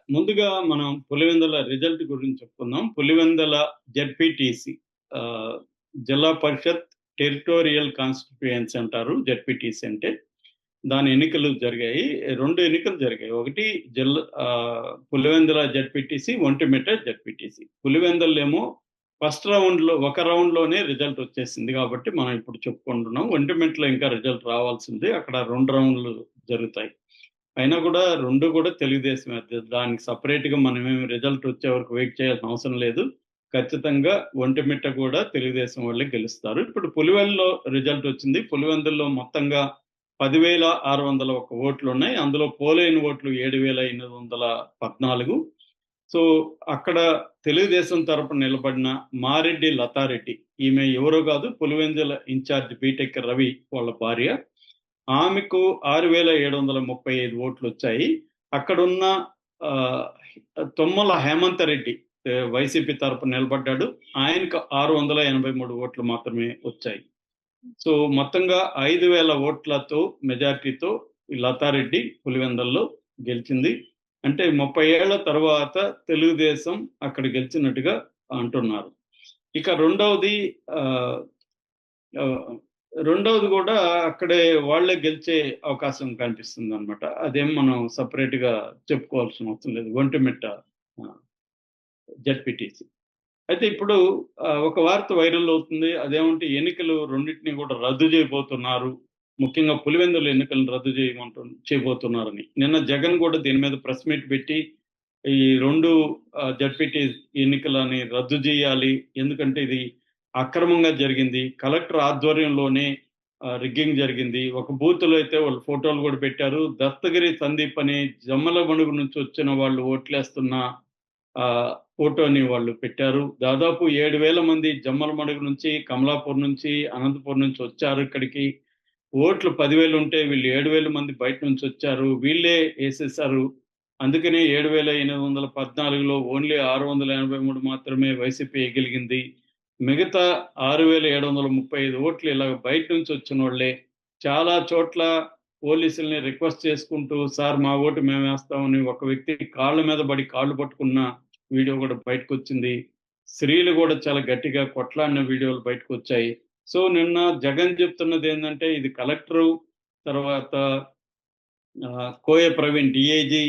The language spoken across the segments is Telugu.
ముందుగా మనం పులివెందుల రిజల్ట్ గురించి చెప్పుకుందాం. Pulivendula ZPTC zilla parishad territorial constituency అంటారు జెడ్పీటీసీ అంటే. దాని ఎన్నికలు జరిగాయి. 2 ఎన్నికలు జరిగాయి. ఒకటి పులివెందుల జెడ్పీటీసీ, ఒంటిమిట్ట జెడ్పీటీసీ. పులివెందులేమో ఫస్ట్ రౌండ్‌లో ఒక రౌండ్‌లోనే రిజల్ట్ వచ్చేసింది కాబట్టి మనం ఇప్పుడు చెప్పుకుంటున్నాం. ఒంటిమిట్టలో ఇంకా రిజల్ట్ రావాల్సింది. అక్కడ 2 రౌండ్‌లు జరుగుతాయి. అయినా కూడా 2 కూడా తెలుగుదేశమే. దానికి సెపరేట్‌గా మనమేమి రిజల్ట్ వచ్చే వరకు వెయిట్ చేయాల్సిన అవసరం లేదు. ఖచ్చితంగా ఒంటిమిట్ట కూడా తెలుగుదేశం వాళ్ళే గెలుస్తారు. ఇప్పుడు పులివెందులో రిజల్ట్ వచ్చింది. పులివెందుల్లో మొత్తంగా 10,601 ఓట్లున్నాయి. అందులో పోలైన ఓట్లు 7,814. సో, అక్కడ తెలుగుదేశం తరపున నిలబడిన మారెడ్డి లతారెడ్డి, ఈమె ఎవరో కాదు, పులివెందుల ఇన్ఛార్జ్ బీటెక్ రవి వాళ్ళ భార్య. ఆమెకు 6,735 ఓట్లొచ్చాయి. అక్కడున్న తుమ్మల హేమంత్ రెడ్డి వైసీపీ తరపున నిలబడ్డాడు. ఆయనకు 683 ఓట్లు మాత్రమే వచ్చాయి. సో, మొత్తంగా 5,000 ఓట్లతో మెజార్టీతో లతారెడ్డి పులివెందుల్లో గెలిచింది. అంటే 30 ఏళ్ల తర్వాత తెలుగుదేశం అక్కడ గెలిచినట్టుగా అంటున్నారు. ఇక రెండవది కూడా అక్కడే వాళ్ళే గెలిచే అవకాశం కనిపిస్తుంది అనమాట. అదేం మనం సపరేట్‌గా చెప్పుకోవాల్సిన అవసరం లేదు. ఒంటిమిట్ట జెడ్పీటీసీ. అయితే ఇప్పుడు ఒక వార్త వైరల్ అవుతుంది. అదేమంటే ఎన్నికలు రెండిటిని కూడా రద్దు చేయబోతున్నారు. ముఖ్యంగా పులివెందుల ఎన్నికలను రద్దు చేయబోతున్నారని. నిన్న జగన్ కూడా దీని మీద ప్రెస్ మీట్ పెట్టి ఈ 2 జెడ్పీటీ ఎన్నికలని రద్దు చేయాలి. ఎందుకంటే ఇది అక్రమంగా జరిగింది. కలెక్టర్ ఆధ్వర్యంలోనే రిగ్గింగ్ జరిగింది. ఒక బూత్‌లో అయితే వాళ్ళు ఫోటోలు కూడా పెట్టారు. దస్తగిరి సందీప్ అని జమ్మలమడుగు నుంచి వచ్చిన వాళ్ళు ఓట్లేస్తున్న ఫోటోని వాళ్ళు పెట్టారు. దాదాపు 7,000 మంది జమ్మలమడుగు నుంచి, కమలాపూర్ నుంచి, అనంతపూర్ నుంచి వచ్చారు ఇక్కడికి. ఓట్లు 10,000 ఉంటే వీళ్ళు 7,000 మంది బయట నుంచి వచ్చారు. వీళ్ళే ఏసేశారు. అందుకనే 7,814లో ఓన్లీ 683 మాత్రమే వైసీపీ గెలిగింది. మిగతా 6,735 ఓట్లు ఇలాగ బయట నుంచి వచ్చినోళ్ళే. చాలా చోట్ల పోలీసుల్ని రిక్వెస్ట్ చేసుకుంటూ, సార్ మా ఓటు మేమేస్తామని ఒక వ్యక్తి కాళ్ళ మీద పడి కాళ్ళు పట్టుకున్న వీడియో కూడా బయటకొచ్చింది. స్త్రీలు కూడా చాలా గట్టిగా కొట్లాడిన వీడియోలు బయటకొచ్చాయి. సో, నిన్న జగన్ చెప్తున్నది ఏందంటే, ఇది కలెక్టరు, తర్వాత కోయ ప్రవీణ్ డీఐజీ,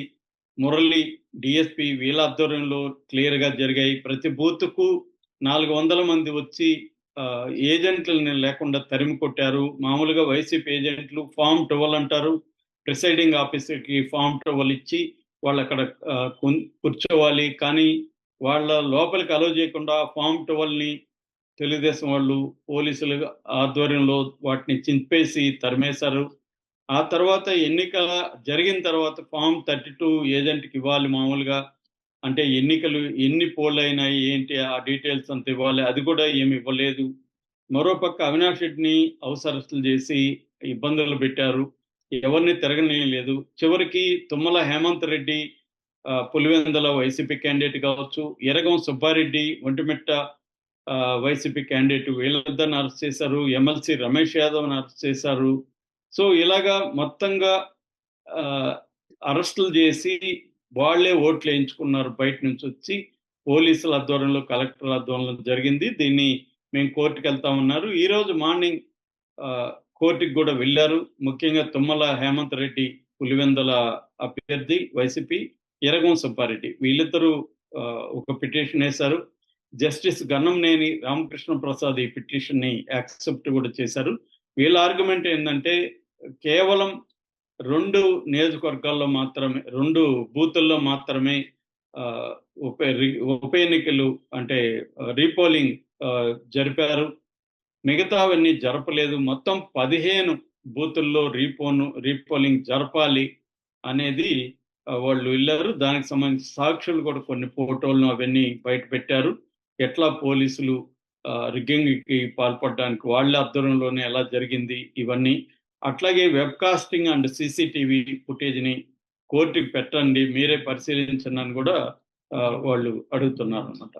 మురళి డీఎస్పీ వీళ్ళ ఆధ్వర్యంలో క్లియర్‌గా జరిగాయి. ప్రతి బూత్‌కు 400 మంది వచ్చి ఏజెంట్లని లేకుండా తరిమి కొట్టారు. మామూలుగా వైసీపీ ఏజెంట్లు ఫార్మ్ 12 అంటారు. ప్రిసైడింగ్ ఆఫీసర్‌కి ఫార్మ్ 12 ఇచ్చి వాళ్ళక్కడ కూర్చోవాలి. కానీ వాళ్ళ లోపలికి అలౌ చేయకుండా ఫార్మ్ 12ని తెలుగుదేశం వాళ్ళు పోలీసుల ఆధ్వర్యంలో వాటిని చింపేసి తరిమేశారు. ఆ తర్వాత ఎన్నికల జరిగిన తర్వాత ఫార్మ్ 32 ఏజెంట్‌కి ఇవ్వాలి మామూలుగా. అంటే ఎన్నికలు ఎన్ని పోలైనాయి ఏంటి ఆ డీటెయిల్స్ అంతా ఇవ్వాలి. అది కూడా ఏమి ఇవ్వలేదు. మరోపక్క అవినాష్ రెడ్డిని హౌస్ అరెస్టులు చేసి ఇబ్బందులు పెట్టారు. ఎవరిని తిరగనీయలేదు. చివరికి తుమ్మల హేమంత్ రెడ్డి పులివెందుల వైసీపీ క్యాండిడేట్ కావచ్చు, ఎరగం సుబ్బారెడ్డి ఒంటిమిట్ట వైసీపీ క్యాండిడేట్, వీళ్ళిద్దరిని అరెస్ట్ చేశారు. ఎమ్మెల్సీ రమేష్ యాదవ్‌ని అరెస్ట్ చేశారు. సో, ఇలాగా మొత్తంగా అరెస్టులు చేసి వాళ్ళే ఓట్లు వేయించుకున్నారు బయట నుంచి వచ్చి. పోలీసుల ఆధ్వర్యంలో, కలెక్టర్ ఆధ్వర్యంలో జరిగింది. దీన్ని మేము కోర్టుకి వెళ్తామన్నారు. ఈరోజు మార్నింగ్ కోర్టుకి కూడా వెళ్ళారు. ముఖ్యంగా తుమ్మల హేమంత్ రెడ్డి పులివెందుల అభ్యర్థి వైసీపీ, ఎరగం సుబ్బారెడ్డి వీళ్ళిద్దరూ ఒక పిటిషన్ వేశారు. జస్టిస్ గన్నంనేని రామకృష్ణ ప్రసాద్ ఈ పిటిషన్ని యాక్సెప్ట్ కూడా చేశారు. వీళ్ళ ఆర్గ్యుమెంట్ ఏంటంటే, కేవలం 2 నియోజకవర్గాల్లో మాత్రమే, 2 బూతుల్లో మాత్రమే ఉప ఎన్నికలు అంటే రీపోలింగ్ జరిపారు. మిగతావన్నీ జరపలేదు. మొత్తం 15 బూతుల్లో రీపోలింగ్ జరపాలి అనేది వాళ్ళు వెళ్ళారు. దానికి సంబంధించి సాక్షులు కూడా కొన్ని ఫోటోలను అవన్నీ బయట పెట్టారు. ఎట్లా పోలీసులు రిగ్గింగ్‌కి పాల్పడడానికి వాళ్ళ ఆధ్వర్యంలోనే ఎలా జరిగింది ఇవన్నీ. అట్లాగే వెబ్ కాస్టింగ్ అండ్ సీసీటీవీ ఫుటేజ్‌ని కోర్టుకి పెట్టండి, మీరే పరిశీలించండి అని కూడా వాళ్ళు అడుగుతున్నారన్నమాట.